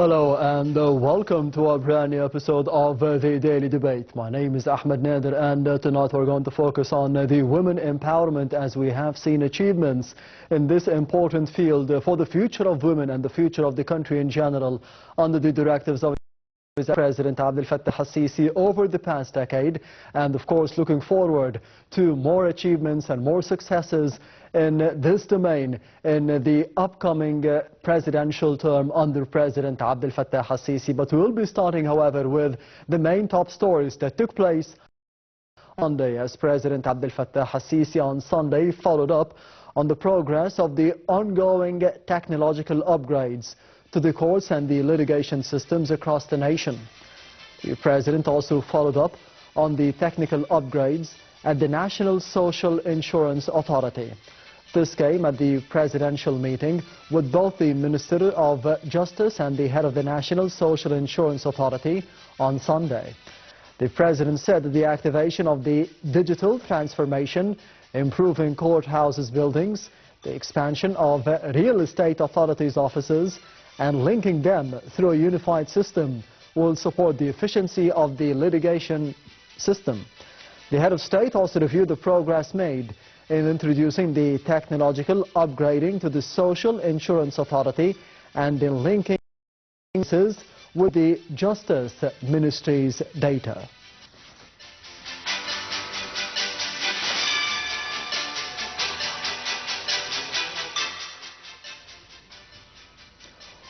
Hello and welcome to our brand new episode of the Daily Debate. My name is Ahmed Nader and tonight we're going to focus on the women empowerment as we have seen achievements in this important field for the future of women and the future of the country in general under the directives of President Abdel Fattah al-Sisi over the past decade, and of course looking forward to more achievements and more successes in this domain in the upcoming presidential term under President Abdel Fattah al-Sisi. But we will be starting, however, with the main top stories that took place on Monday, as President Abdel Fattah al-Sisi on Sunday followed up on the progress of the ongoing technological upgrades to the courts and the litigation systems across the nation. The President also followed up on the technical upgrades at the National Social Insurance Authority. This came at the presidential meeting with both the Minister of Justice and the head of the National Social Insurance Authority on Sunday. The President said that the activation of the digital transformation, improving courthouses buildings, the expansion of real estate authorities' offices, and linking them through a unified system will support the efficiency of the litigation system. The head of state also reviewed the progress made in introducing the technological upgrading to the Social Insurance Authority and in linking services with the Justice Ministry's data.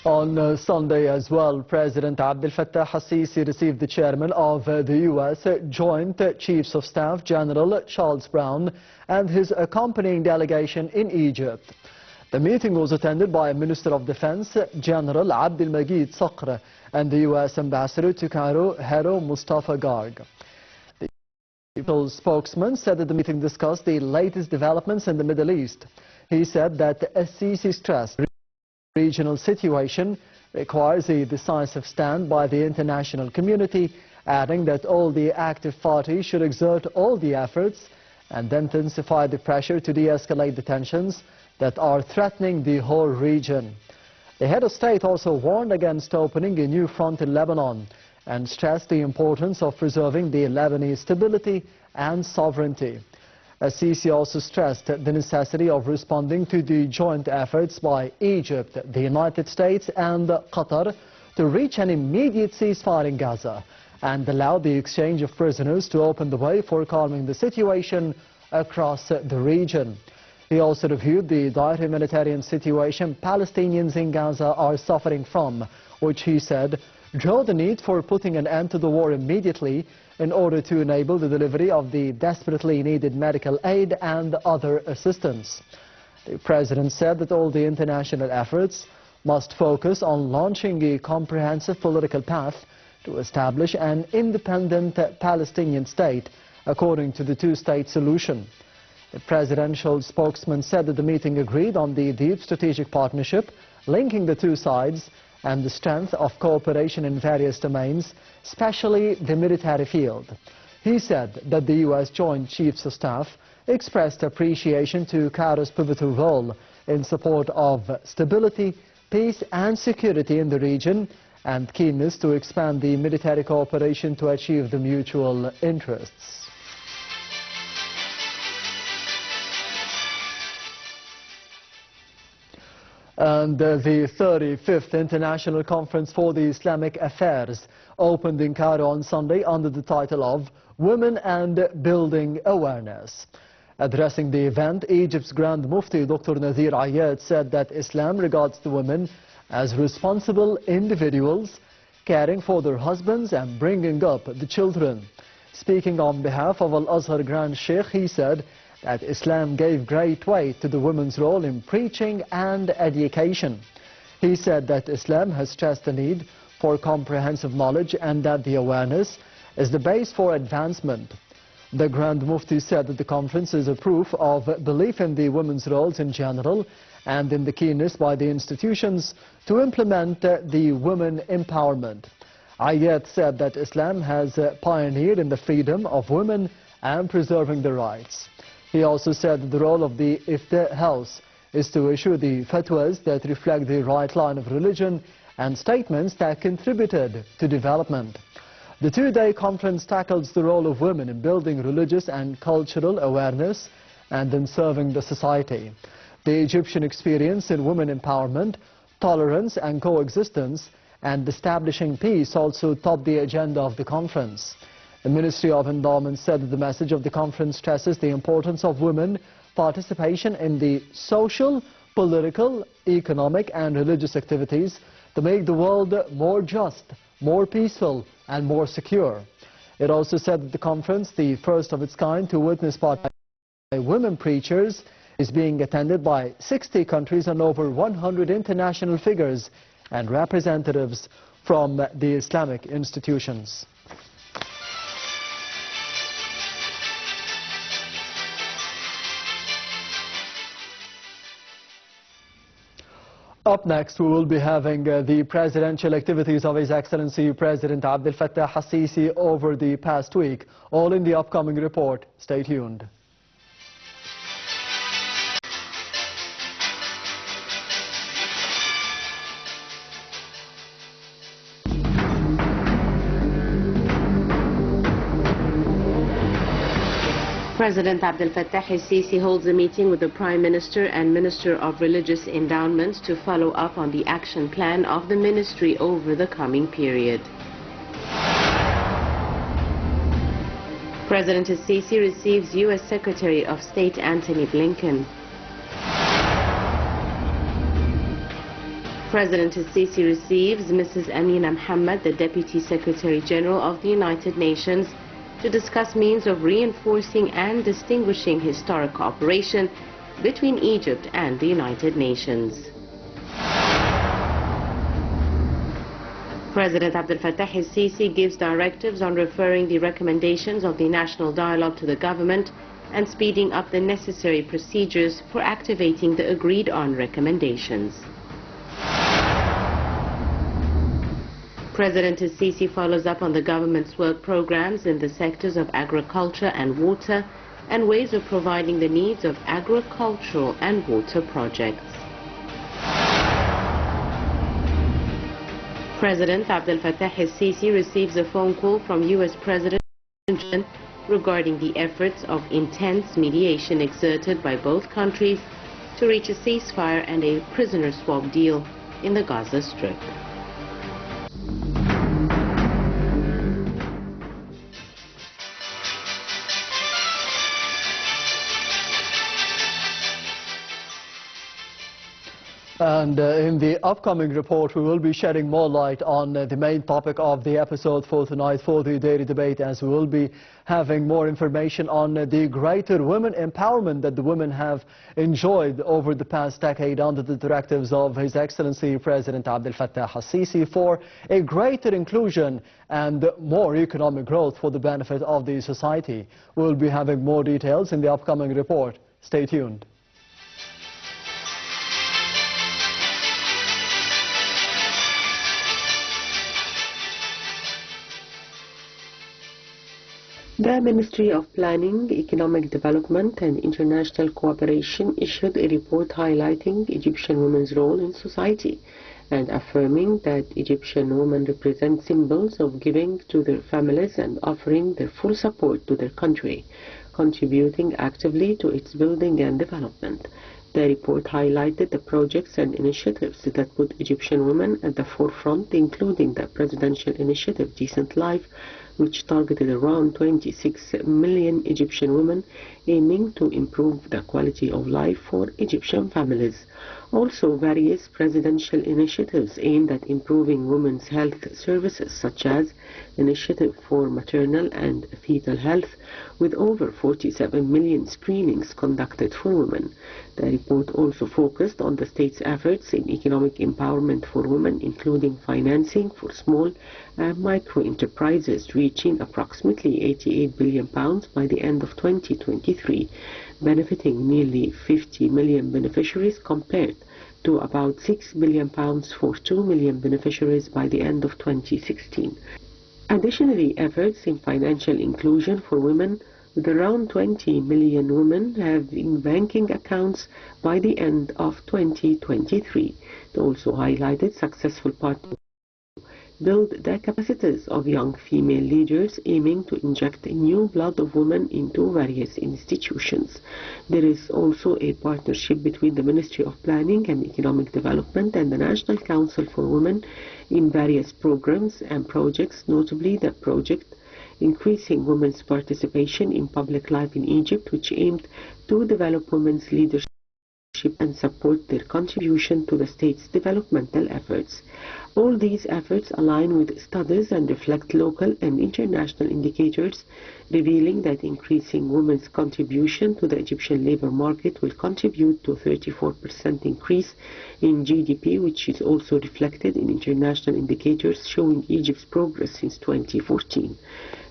On Sunday as well, President Abdel Fattah al-Sisi received the chairman of the U.S. Joint Chiefs of Staff, General Charles Brown, and his accompanying delegation in Egypt. The meeting was attended by Minister of Defense, General Bagnied and the U.S. Ambassador to Cairo, Hero Mustafa Garg. The spokesman said that the meeting discussed the latest developments in the Middle East. He said that al-Sisi stressed the regional situation requires a decisive stand by the international community, adding that all the active parties should exert all the efforts and intensify the pressure to de-escalate the tensions that are threatening the whole region. The head of state also warned against opening a new front in Lebanon and stressed the importance of preserving the Lebanese stability and sovereignty. al-Sisi also stressed the necessity of responding to the joint efforts by Egypt, the United States and Qatar to reach an immediate ceasefire in Gaza and allow the exchange of prisoners to open the way for calming the situation across the region. He also reviewed the dire humanitarian situation Palestinians in Gaza are suffering from, which he said drove the need for putting an end to the war immediately in order to enable the delivery of the desperately needed medical aid and other assistance. The President said that all the international efforts must focus on launching a comprehensive political path to establish an independent Palestinian state according to the two-state solution. The presidential spokesman said that the meeting agreed on the deep strategic partnership linking the two sides and the strength of cooperation in various domains, especially the military field. He said that the U.S. Joint Chiefs of Staff expressed appreciation to Cairo's pivotal role in support of stability, peace and security in the region and keenness to expand the military cooperation to achieve the mutual interests. And the 35th International Conference for the Islamic Affairs opened in Cairo on Sunday under the title of Women and Building Awareness. Addressing the event, Egypt's Grand Mufti Dr. Nadir Ayad said that Islam regards the women as responsible individuals, caring for their husbands and bringing up the children. Speaking on behalf of Al-Azhar Grand Sheikh, he said that Islam gave great weight to the women's role in preaching and education. He said that Islam has stressed the need for comprehensive knowledge and that the awareness is the base for advancement. The Grand Mufti said that the conference is a proof of belief in the women's roles in general and in the keenness by the institutions to implement the women empowerment. Ayat said that Islam has pioneered in the freedom of women and preserving their rights. He also said that the role of the Ifta House is to issue the fatwas that reflect the right line of religion and statements that contributed to development. The two-day conference tackles the role of women in building religious and cultural awareness and in serving the society. The Egyptian experience in women empowerment, tolerance and coexistence, and establishing peace also topped the agenda of the conference. The Ministry of Endowment said that the message of the conference stresses the importance of women participation in the social, political, economic and religious activities to make the world more just, more peaceful and more secure. It also said that the conference, the first of its kind to witness by women preachers, is being attended by 60 countries and over 100 international figures and representatives from the Islamic institutions. Up next, we will be having the presidential activities of His Excellency President Abdel Fattah al-Sisi over the past week. All in the upcoming report. Stay tuned. President Abdel Fattah al-Sisi holds a meeting with the Prime Minister and Minister of Religious Endowments to follow up on the action plan of the ministry over the coming period. President al-Sisi receives U.S. Secretary of State Antony Blinken. President al-Sisi receives Mrs. Amina Mohammed, the Deputy Secretary General of the United Nations, to discuss means of reinforcing and distinguishing historic cooperation between Egypt and the United Nations. President Abdel Fattah al-Sisi gives directives on referring the recommendations of the National Dialogue to the government and speeding up the necessary procedures for activating the agreed-on recommendations. President al-Sisi follows up on the government's work programs in the sectors of agriculture and water and ways of providing the needs of agricultural and water projects. President Abdel Fattah al-Sisi receives a phone call from U.S. President regarding the efforts of intense mediation exerted by both countries to reach a ceasefire and a prisoner swap deal in the Gaza Strip. And in the upcoming report, we will be shedding more light on the main topic of the episode for tonight for the daily debate, as we will be having more information on the greater women empowerment that the women have enjoyed over the past decade under the directives of His Excellency President Abdel Fattah al-Sisi for a greater inclusion and more economic growth for the benefit of the society. We will be having more details in the upcoming report. Stay tuned. The Ministry of Planning, Economic Development and International Cooperation issued a report highlighting Egyptian women's role in society and affirming that Egyptian women represent symbols of giving to their families and offering their full support to their country, contributing actively to its building and development. The report highlighted the projects and initiatives that put Egyptian women at the forefront, including the presidential initiative Decent Life, which targeted around 26 million Egyptian women, aiming to improve the quality of life for Egyptian families. Also, various presidential initiatives aimed at improving women's health services, such as Initiative for Maternal and Fetal Health, with over 47 million screenings conducted for women. The report also focused on the state's efforts in economic empowerment for women, including financing for small and micro enterprises, reaching approximately £88 billion by the end of 2023, benefiting nearly 50 million beneficiaries compared to about £6 billion for 2 million beneficiaries by the end of 2016. Additionally, efforts in financial inclusion for women, with around 20 million women having banking accounts by the end of 2023. It also highlighted successful partnerships build the capacities of young female leaders, aiming to inject new blood of women into various institutions. There is also a partnership between the Ministry of Planning and Economic Development and the National Council for Women in various programs and projects, notably the project Increasing Women's Participation in Public Life in Egypt, which aimed to develop women's leadership and support their contribution to the state's developmental efforts. All these efforts align with studies and reflect local and international indicators, revealing that increasing women's contribution to the Egyptian labor market will contribute to a 34% increase in GDP, which is also reflected in international indicators showing Egypt's progress since 2014.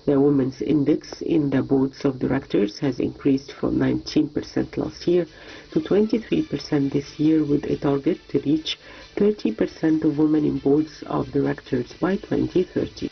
The Women's Index in the boards of directors has increased from 19% last year to 23% this year, with a target to reach 30% of women in boards of directors by 2030.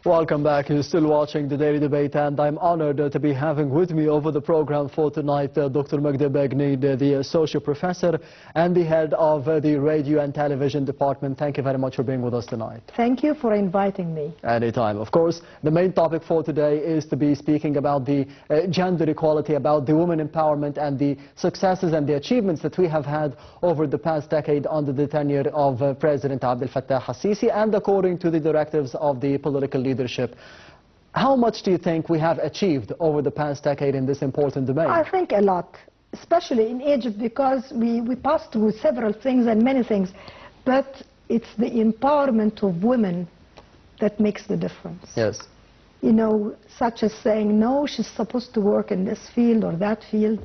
Welcome back. You're still watching the Daily Debate, and I'm honored to be having with me over the program for tonight Dr. Magda Bagnied, the Associate Professor and the Head of the Radio and Television Department. Thank you very much for being with us tonight. Thank you for inviting me. Anytime. Of course, the main topic for today is to be speaking about the gender equality, about the women empowerment and the successes and the achievements that we have had over the past decade under the tenure of President Abdel Fattah al-Sisi and according to the directives of the political leadership. How much do you think we have achieved over the past decade in this important domain? I think a lot, especially in Egypt, because we passed through several things and many things, but it's the empowerment of women that makes the difference. Yes. You know, such as saying, no, she's supposed to work in this field or that field.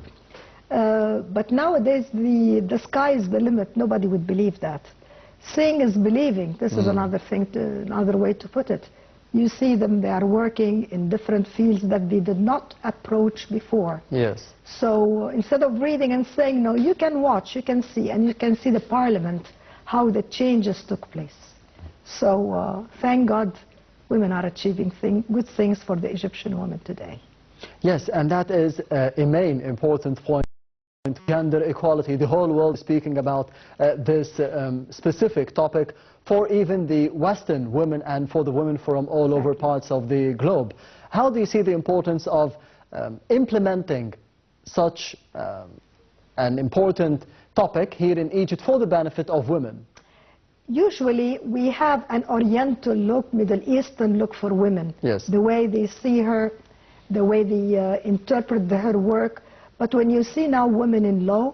But nowadays, the sky is the limit. Nobody would believe that. Seeing is believing. This is another thing, another way to put it. You see them, they are working in different fields that they did not approach before. Yes. So instead of reading and saying, no, you can watch, you can see, and you can see the parliament, how the changes took place. So thank God women are achieving good things for the Egyptian women today. Yes, and that is a main important point. Gender equality. The whole world is speaking about this specific topic for even the Western women and for the women from all over parts of the globe. How do you see the importance of implementing such an important topic here in Egypt for the benefit of women? Usually we have an Oriental look, Middle Eastern look for women. Yes. The way they see her, the way they interpret her work. But when you see now women in law,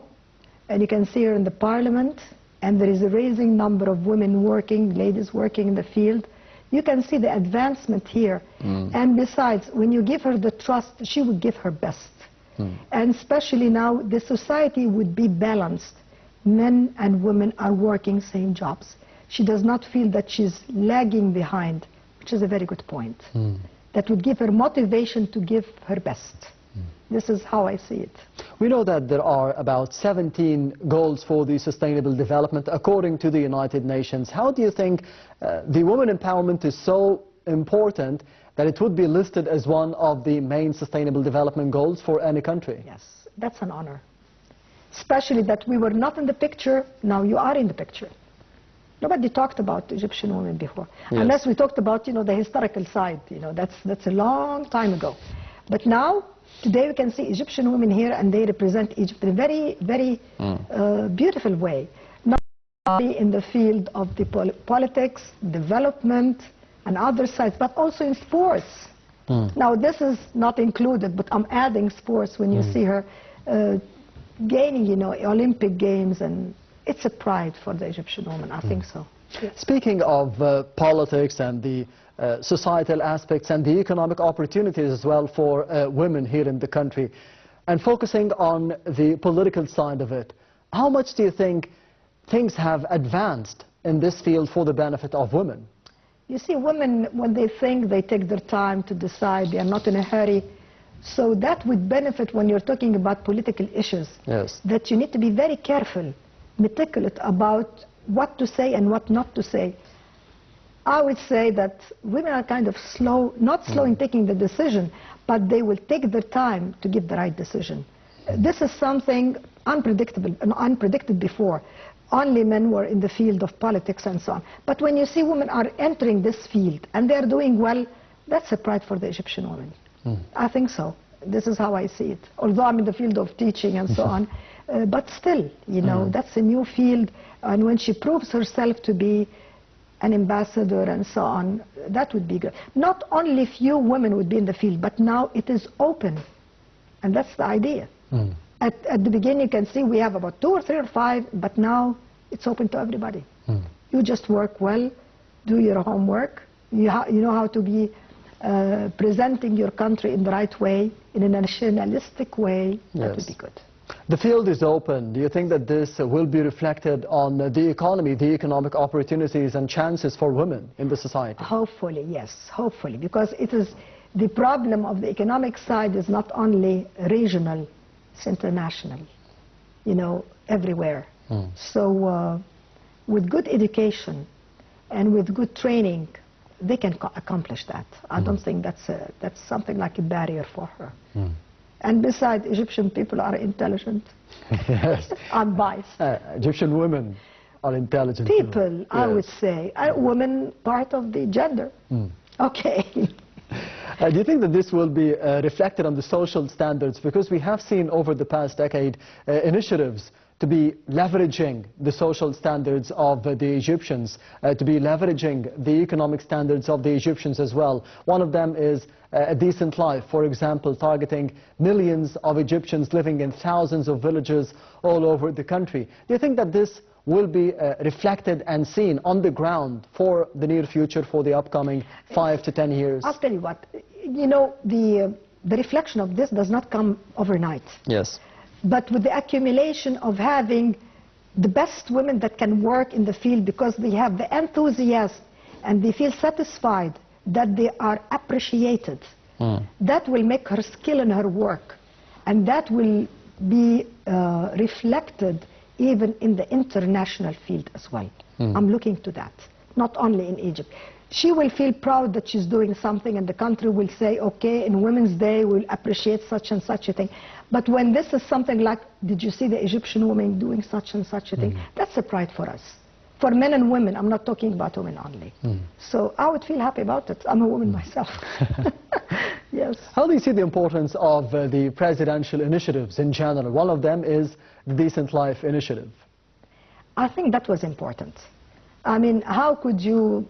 and you can see her in the parliament, and there is a rising number of women working, ladies working in the field, you can see the advancement here. And besides, when you give her the trust, she would give her best. And especially now, the society would be balanced. Men and women are working same jobs. She does not feel that she's lagging behind, which is a very good point. That would give her motivation to give her best. This is how I see it. We know that there are about 17 goals for the sustainable development according to the United Nations. How do you think the women empowerment is so important that it would be listed as one of the main sustainable development goals for any country? Yes, that's an honor. Especially that we were not in the picture, now you are in the picture. Nobody talked about Egyptian women before. Yes. Unless we talked about, you know, the historical side, you know, that's a long time ago. But now, today we can see Egyptian women here and they represent Egypt in a very, very beautiful way. Not only in the field of the politics, development and other sides, but also in sports. Now this is not included, but I'm adding sports when you see her gaining, you know, Olympic Games, and it's a pride for the Egyptian woman, I think so. Yes. Speaking of politics and the societal aspects and the economic opportunities as well for women here in the country, and focusing on the political side of it, how much do you think things have advanced in this field for the benefit of women? You see, women, when they think, they take their time to decide, they are not in a hurry. So that would benefit when you're talking about political issues. Yes. That you need to be very careful, meticulous about what to say and what not to say. I would say that women are kind of slow, not slow in taking the decision, but they will take their time to give the right decision. This is something unpredictable and unpredicted before. Only men were in the field of politics and so on. But when you see women are entering this field and they're doing well, that's a pride for the Egyptian woman. I think so. This is how I see it. Although I'm in the field of teaching and so on, but still, you know, that's a new field. And when she proves herself to be an ambassador and so on, that would be good. Not only few women would be in the field, but now it is open. And that's the idea. At the beginning, you can see we have about 2 or 3 or 5, but now it's open to everybody. You just work well, do your homework, you know how to be presenting your country in the right way, in a nationalistic way. That would be good. The field is open. Do you think that this will be reflected on the economy, the economic opportunities and chances for women in the society? Hopefully, yes, hopefully, because it is the problem of the economic side is not only regional, it's international, you know, everywhere. So with good education and with good training, they can accomplish that. I don't think that's something like a barrier for her. And besides, Egyptian people are intelligent. Yes. Unbiased. Egyptian women are intelligent People, yes. I would say. Women part of the gender. Okay. Do you think that this will be reflected on the social standards? Because we have seen over the past decade initiatives to be leveraging the social standards of the Egyptians, to be leveraging the economic standards of the Egyptians as well. One of them is a decent life, for example, targeting millions of Egyptians living in thousands of villages all over the country. Do you think that this will be reflected and seen on the ground for the near future, for the upcoming 5 to 10 years? I'll tell you what, you know, the reflection of this does not come overnight. Yes. But with the accumulation of having the best women that can work in the field because they have the enthusiasm and they feel satisfied that they are appreciated, that will make her skill in her work. And that will be reflected even in the international field as well. I'm looking to that, not only in Egypt. She will feel proud that she's doing something and the country will say, okay, in Women's Day we'll appreciate such and such a thing. But when this is something like, did you see the Egyptian woman doing such and such a thing? That's a pride for us. For men and women, I'm not talking about women only. So I would feel happy about it. I'm a woman myself. Yes. How do you see the importance of the presidential initiatives in general? One of them is the Decent Life Initiative. I think that was important. I mean, how could you,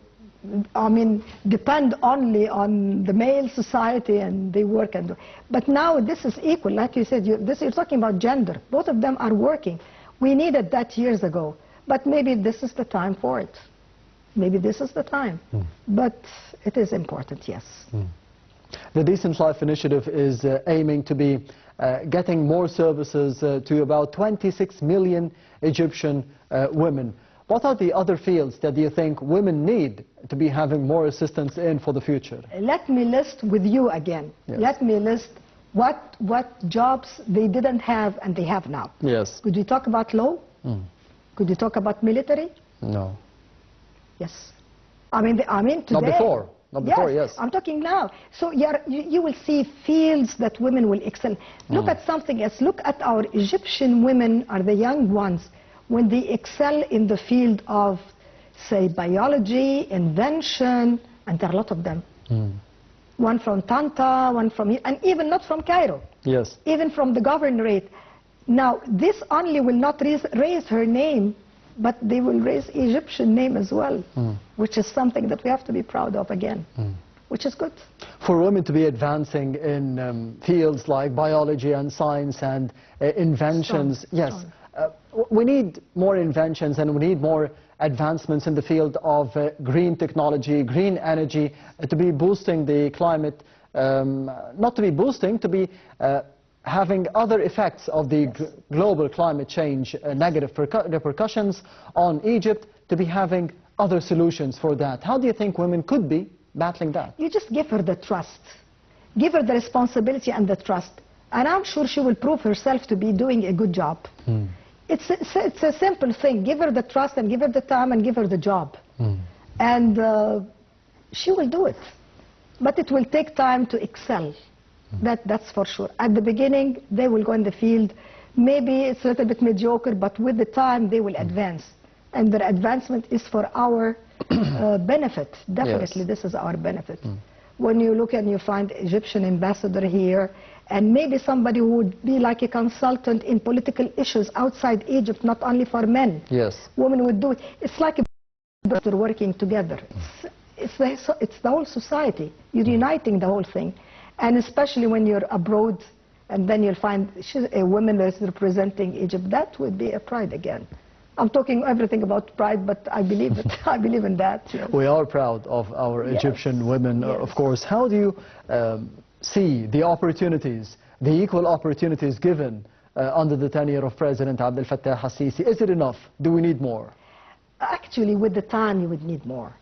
depend only on the male society and they work and do. But now this is equal, like you said, you're talking about gender. Both of them are working. We needed that years ago, but maybe this is the time for it. Maybe this is the time. But it is important, yes. The Decent Life Initiative is aiming to be getting more services to about 26 million Egyptian women. What are the other fields that you think women need to be having more assistance in for the future? Let me list with you again. Yes. Let me list what jobs they didn't have and they have now. Yes. Could we talk about law? Could you talk about military? No. Yes. I mean today. Not before. Not before, yes. I'm talking now. So you will see fields that women will excel. Look at something else. Look at our Egyptian women, or the young ones, when they excel in the field of, say, biology, invention, and there are a lot of them. One from Tanta, one from here, and even not from Cairo. Yes. Even from the governorate. Now, this only will not raise her name, but they will raise Egyptian name as well, which is something that we have to be proud of again, which is good. For women to be advancing in fields like biology and science and inventions, yes, we need more inventions and we need more advancements in the field of green technology, green energy, to be boosting the climate, not to be boosting, to be having other effects of the global climate change, negative repercussions on Egypt, to be having other solutions for that. How do you think women could be battling that? You just give her the trust. Give her the responsibility and the trust. And I'm sure she will prove herself to be doing a good job. It's a simple thing. Give her the trust and give her the time and give her the job. And she will do it. But it will take time to excel. That's for sure. At the beginning, they will go in the field. Maybe it's a little bit mediocre, but with the time, they will advance. And their advancement is for our benefit. Definitely, yes. This is our benefit. When you look and you find Egyptian ambassador here, and maybe somebody who would be like a consultant in political issues outside Egypt, not only for men. Yes. Women would do it. It's like they're working together. It's the whole society. You're uniting the whole thing. And especially when you're abroad, and then you'll find a woman that's representing Egypt, that would be a pride again. I'm talking everything about pride, but I believe it. I believe in that. Yes. We are proud of our Egyptian women, yes. Of course. How do you see the opportunities, the equal opportunities given under the tenure of President Abdel Fattah al-Sisi? Is it enough? Do we need more? Actually, with the time, you would need more.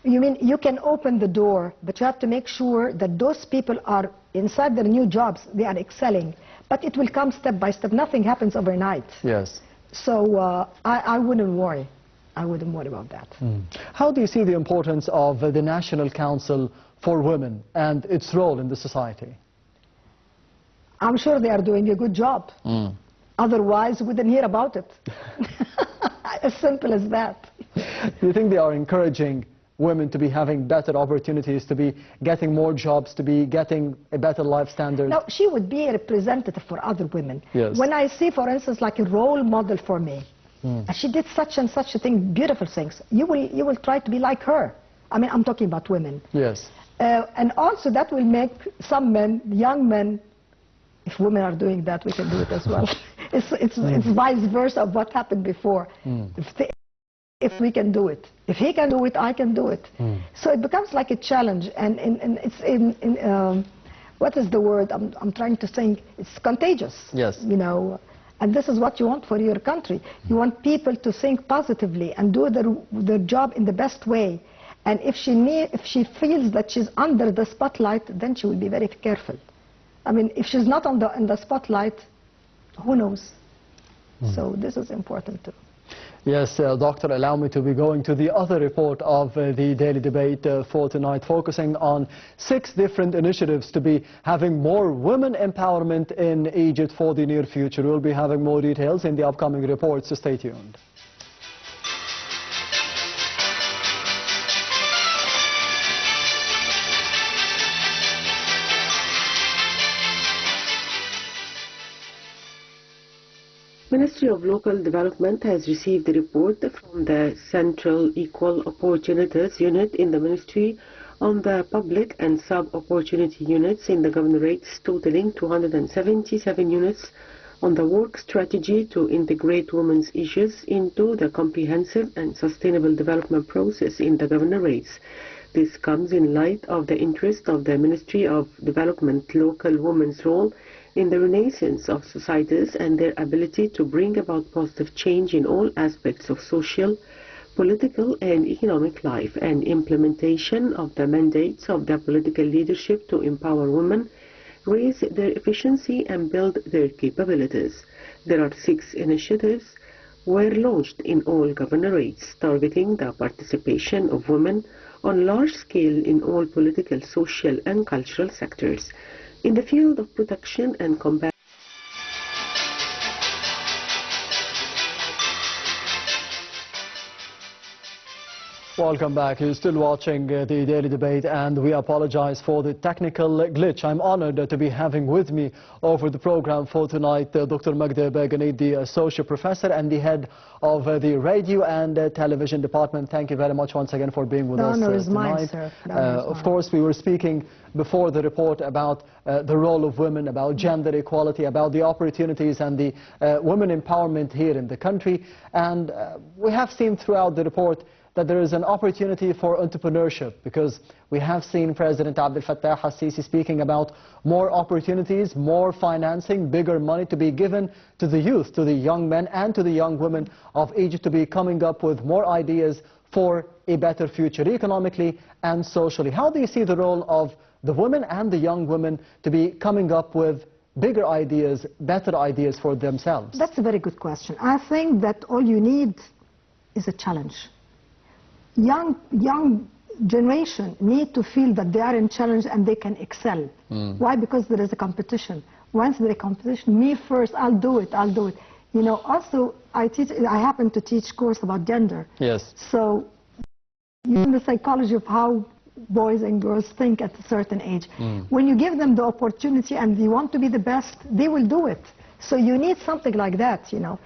You mean you can open the door, but you have to make sure that those people are inside their new jobs, they are excelling. But it will come step by step. Nothing happens overnight. Yes. So I wouldn't worry. I wouldn't worry about that. How do you see the importance of the National Council for Women and its role in the society? I'm sure they are doing a good job. Otherwise, we wouldn't hear about it. As simple as that. Do you think they are encouraging women to be having better opportunities, to be getting more jobs, to be getting a better life standard? No, she would be a representative for other women. Yes. When I see, for instance, like a role model for me, and she did such and such a thing, beautiful things, you will try to be like her. I mean, I'm talking about women. Yes. And also that will make some men, young men, if women are doing that, we can do it as well. It's vice versa of what happened before. If we can do it. If he can do it, I can do it. So it becomes like a challenge, and it's what is the word I'm trying to think? It's contagious. Yes. You know, and this is what you want for your country. You want people to think positively and do their job in the best way. And if she feels that she's under the spotlight, then she will be very careful. I mean, if she's not in the spotlight, who knows? So this is important too. Yes, Doctor, allow me to be going to the other report of the daily debate for tonight, focusing on 6 different initiatives to be having more women empowerment in Egypt for the near future. We'll be having more details in the upcoming reports, so stay tuned. Ministry of Local Development has received a report from the Central Equal Opportunities Unit in the Ministry on the public and sub-opportunity units in the governorates, totaling 277 units, on the work strategy to integrate women's issues into the comprehensive and sustainable development process in the governorates. This comes in light of the interest of the Ministry of Development local women's role in the renaissance of societies and their ability to bring about positive change in all aspects of social, political and economic life, and implementation of the mandates of the political leadership to empower women, raise their efficiency and build their capabilities. There are 6 initiatives were launched in all governorates, targeting the participation of women on large scale in all political, social and cultural sectors. In the field of protection and combat, Welcome back. You're still watching the daily debate, and we apologize for the technical glitch. I'm honored to be having with me over the program for tonight Dr. Magda, the Associate Professor and the Head of the Radio and Television Department. Thank you very much once again for being with us tonight. The honor is mine, sir. Of course, we were speaking before the report about the role of women, about gender equality, about the opportunities and the women empowerment here in the country. And we have seen throughout the report that there is an opportunity for entrepreneurship, because we have seen President Abdel Fattah al-Sisi speaking about more opportunities, more financing, bigger money to be given to the youth, to the young men and to the young women of Egypt, to be coming up with more ideas for a better future economically and socially. How do you see the role of the women and the young women to be coming up with bigger ideas, better ideas for themselves? That's a very good question. I think that all you need is a challenge. Young generation need to feel that they are in challenge and they can excel. Why? Because there is a competition. Once there is a competition, me first, I'll do it. You know, also I happen to teach course about gender. Yes. So you know the psychology of how boys and girls think at a certain age. When you give them the opportunity and they want to be the best, they will do it. So you need something like that, you know,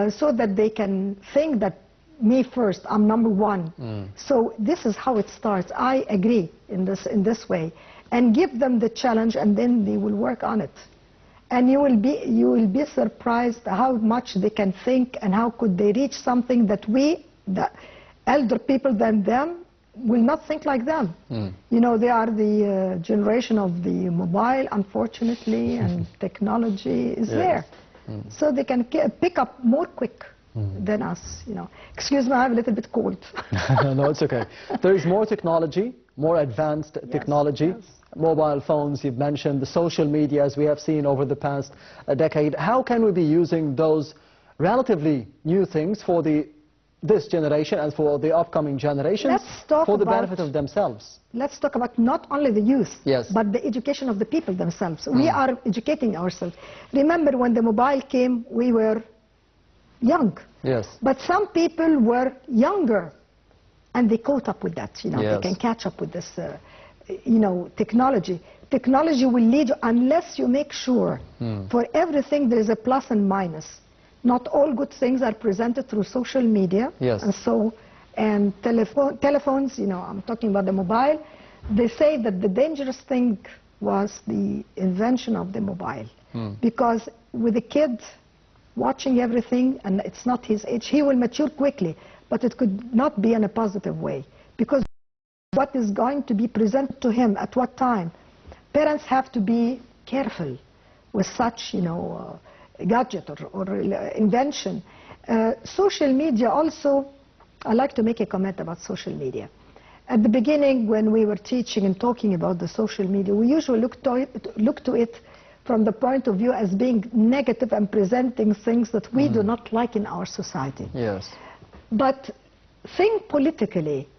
so that they can think that me first, I'm number one. So this is how it starts. I agree in this way, and give them the challenge, and then they will work on it. And you will be surprised how much they can think and how could they reach something that we, the elder people than them, will not think like them. You know, they are the generation of the mobile, unfortunately, and technology is there. So they can pick up more quick than us, you know. Excuse me, I have a little bit cold. No, it's okay. There is more technology, more advanced technology. Mobile phones, you've mentioned, the social media, as we have seen over the past decade. How can we be using those relatively new things for the this generation and for the upcoming generations for the benefit of themselves. Let's talk about not only the youth, yes, but the education of the people themselves. We are educating ourselves. Remember when the mobile came, we were young. Yes. But some people were younger, and they caught up with that. You know, yes, they can catch up with this, you know, technology. Technology will lead you, unless you make sure for everything there is a plus and minus. Not all good things are presented through social media. Yes. And telephones, you know, I'm talking about the mobile. They say that the dangerous thing was the invention of the mobile. Because with a kid watching everything, and it's not his age, he will mature quickly, but it could not be in a positive way. Because what is going to be presented to him at what time? Parents have to be careful with such, you know, gadget or invention. Social media also, I like to make a comment about social media. At the beginning, when we were teaching and talking about the social media, we usually look to it from the point of view as being negative and presenting things that we do not like in our society. Yes. But think politically.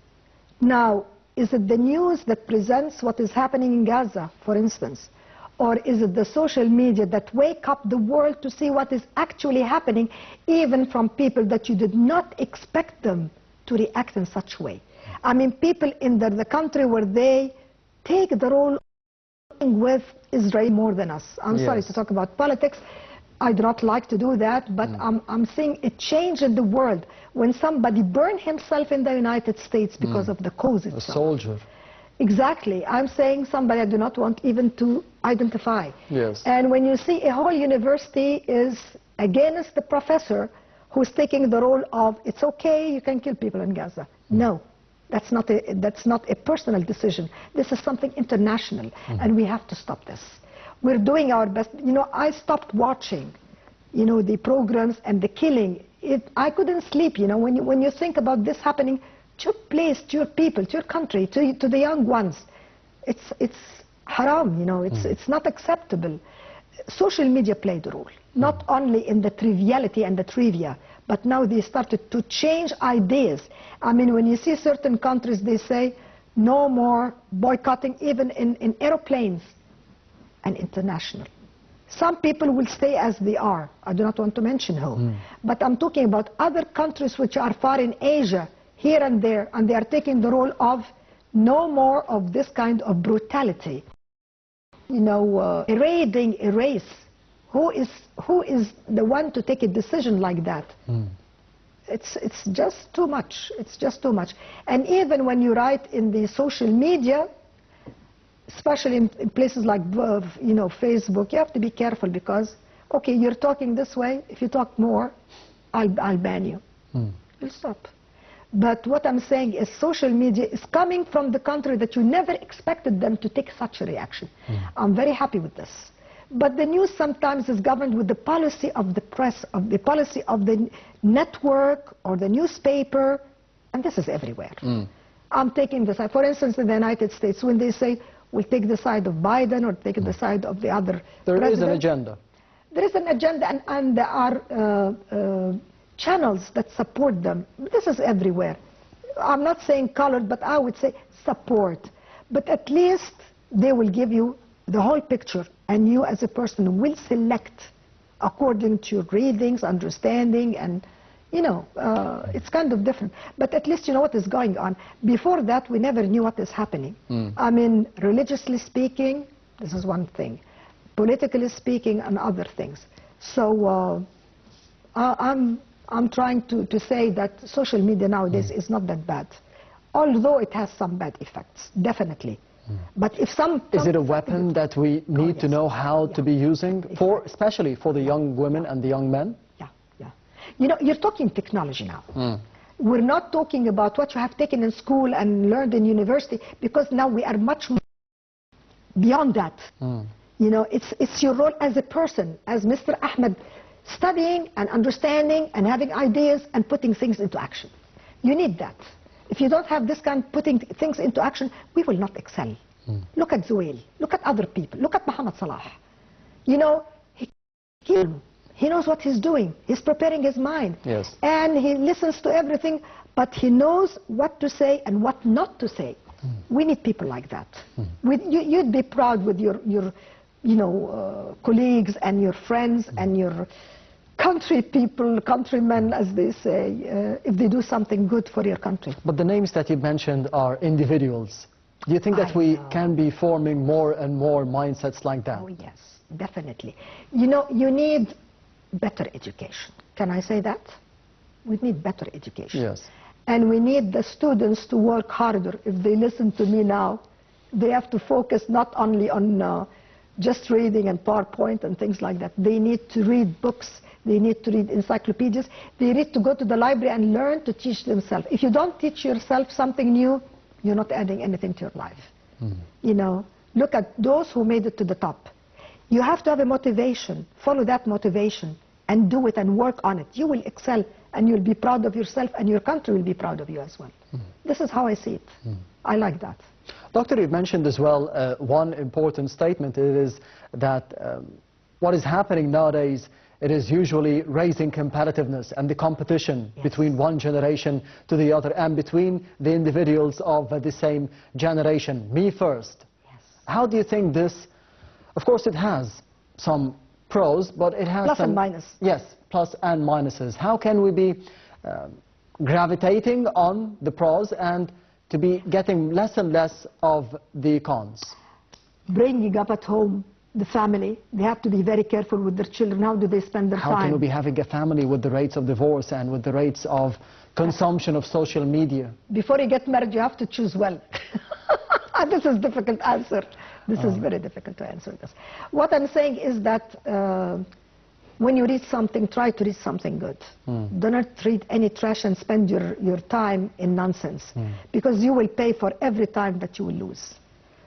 Now, is it the news that presents what is happening in Gaza, for instance? Or is it the social media that wake up the world to see what is actually happening, even from people that you did not expect them to react in such a way? I mean, people in the country where they take the role with Israel more than us. I'm sorry to talk about politics. I do not like to do that, but I'm seeing a change in the world when somebody burned himself in the United States because of the cause itself. A soldier. Exactly. I'm saying somebody I do not want even to identify. Yes. And when you see a whole university is against the professor who's taking the role of, it's okay, you can kill people in Gaza. No, that's not a personal decision. This is something international, and we have to stop this. We're doing our best. You know, I stopped watching, you know, the programs and the killing. I couldn't sleep, you know, when you think about this happening to your place, to your people, to your country, to the young ones. It's haram, you know, it's not acceptable. Social media played a role, not only in the triviality and the trivia, but now they started to change ideas. I mean, when you see certain countries, they say no more boycotting, even in aeroplanes and international. Some people will stay as they are. I do not want to mention who. But I'm talking about other countries which are far in Asia, here and there, and they are taking the role of no more of this kind of brutality. You know, raiding a race. Who is the one to take a decision like that? It's just too much. It's just too much. And even when you write in the social media, especially in places like, you know, Facebook, you have to be careful because, okay, you're talking this way. If you talk more, I'll ban you. You'll stop. But what I'm saying is social media is coming from the country that you never expected them to take such a reaction. I'm very happy with this. But the news sometimes is governed with the policy of the press, of the policy of the network or the newspaper, and this is everywhere. I'm taking the side. For instance, in the United States, when they say, we'll take the side of Biden or take the side of the other There is an agenda. There is an agenda, and there are channels that support them. This is everywhere. I'm not saying colored, but I would say support. But at least they will give you the whole picture, and you as a person will select according to your readings, understanding, and you know, it's kind of different. But at least you know what is going on. Before that, we never knew what is happening. I mean, religiously speaking, this is one thing. Politically speaking, and other things. So I'm trying to say that social media nowadays is not that bad. Although it has some bad effects, definitely. But if some... Is it a weapon that we need to know how to be using, especially for the young women and the young men? You know, you're talking technology now. We're not talking about what you have taken in school and learned in university, because now we are much more beyond that. You know, it's your role as a person, as Mr. Ahmed, studying and understanding and having ideas and putting things into action. You need that. If you don't have this kind of putting things into action, we will not excel. Look at Zuhail, look at other people, look at Muhammad Salah. You know, He knows what he's doing. He's preparing his mind. Yes. And he listens to everything, but he knows what to say and what not to say. We need people like that. You'd be proud with your colleagues and your friends and your countrymen, as they say, if they do something good for your country. But the names that you mentioned are individuals. Do you think that we can be forming more and more mindsets like that? Oh, yes, definitely. You need better education. Can I say that? We need better education. Yes. And we need the students to work harder. If they listen to me now, they have to focus not only on just reading and PowerPoint and things like that. They need to read books. They need to read encyclopedias. They need to go to the library and learn to teach themselves. If you don't teach yourself something new, you're not adding anything to your life. Look at those who made it to the top. You have to have a motivation. Follow that motivation and do it and work on it. You will excel and you'll be proud of yourself and your country will be proud of you as well. This is how I see it. I like that. Doctor, you've mentioned as well one important statement. It is that what is happening nowadays, it is usually raising competitiveness and the competition between one generation to the other and between the individuals of the same generation. Me first. Yes. How do you think this, of course it has some pros, but it has plus some... and minus. Yes, plus and minuses. How can we be gravitating on the pros and to be getting less and less of the cons? Bringing up at home the family. They have to be very careful with their children. How do they spend their time? How can we be having a family with the rates of divorce and with the rates of consumption of social media? Before you get married, you have to choose well. This is a difficult answer. This is very difficult to answer this. What I'm saying is that when you read something, try to read something good. Do not read any trash and spend your time in nonsense, because you will pay for every time that you will lose.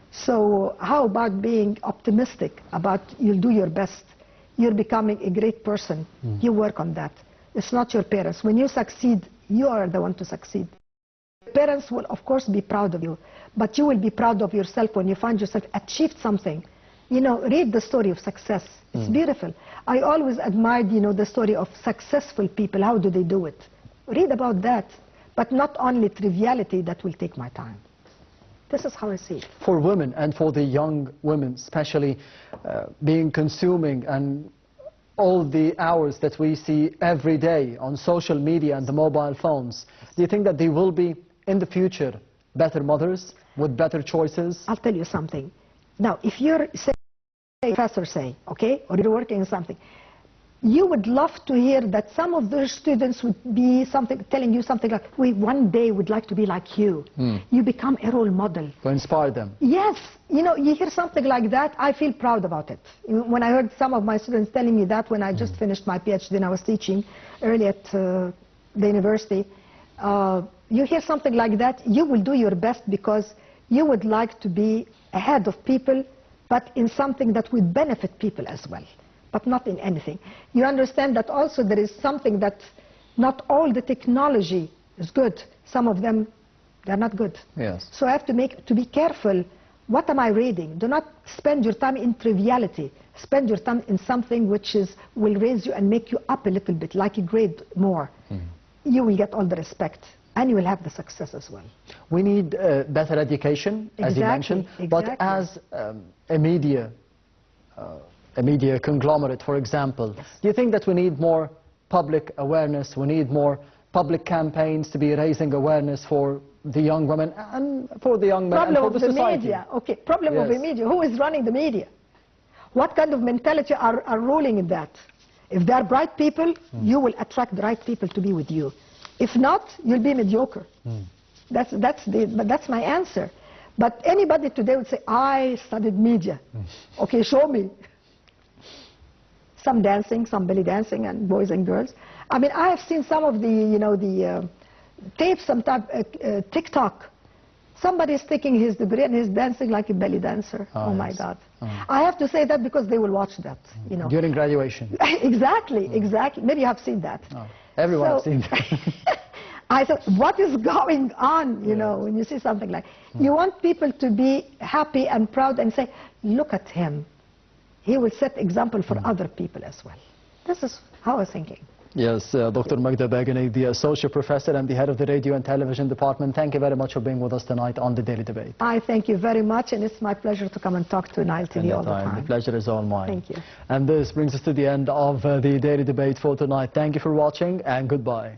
So how about being optimistic about you'll do your best? You're becoming a great person. You work on that. It's not your parents. When you succeed, you are the one to succeed. Parents will, of course, be proud of you, but you will be proud of yourself when you find yourself achieved something. Read the story of success. It's beautiful. I always admired, the story of successful people. How do they do it? Read about that, but not only triviality that will take my time. This is how I see it. For women and for the young women, especially being consuming and all the hours that we see every day on social media and the mobile phones, do you think that they will be, in the future, better mothers with better choices? I'll tell you something. Now, if you're, say, professor, okay, or you're working on something, you would love to hear that some of their students would be telling you something like, we one day would like to be like you. You become a role model. To inspire them. Yes. You hear something like that, I feel proud about it. When I heard some of my students telling me that when I just finished my PhD and I was teaching early at the university, you hear something like that, you will do your best because you would like to be ahead of people, but in something that would benefit people as well. But not in anything. You understand that also there is something that not all the technology is good. Some of them, they're not good. Yes. So I have to be careful. What am I reading? Do not spend your time in triviality. Spend your time in something which will raise you and make you up a little bit, like a grade more. You will get all the respect and you will have the success as well. We need better education, as you mentioned, but as a media conglomerate, for example, do you think that we need more public awareness, we need more public campaigns to be raising awareness for the young women and for the young men and for the society? Media. Okay, problem of the media. Who is running the media? What kind of mentality are ruling in that? If they are bright people, you will attract the right people to be with you. If not, you'll be mediocre. That's my answer. But anybody today would say, I studied media. Okay, show me. Some dancing, some belly dancing, and boys and girls. I mean, I have seen some of the tapes, sometimes TikTok. Somebody is taking his degree and he's dancing like a belly dancer. Oh my God. I have to say that because they will watch that. During graduation. Exactly. Maybe you have seen that. Everyone has seen that. I thought, what is going on, when you see something like... You want people to be happy and proud and say, look at him. He will set example for other people as well. This is how I'm thinking. Yes, Dr. Magda Bagnied, the Associate Professor and the Head of the Radio and Television Department, thank you very much for being with us tonight on the Daily Debate. I thank you very much, and it's my pleasure to come and talk to Nile TV all the time. The pleasure is all mine. Thank you. And this brings us to the end of the Daily Debate for tonight. Thank you for watching, and goodbye.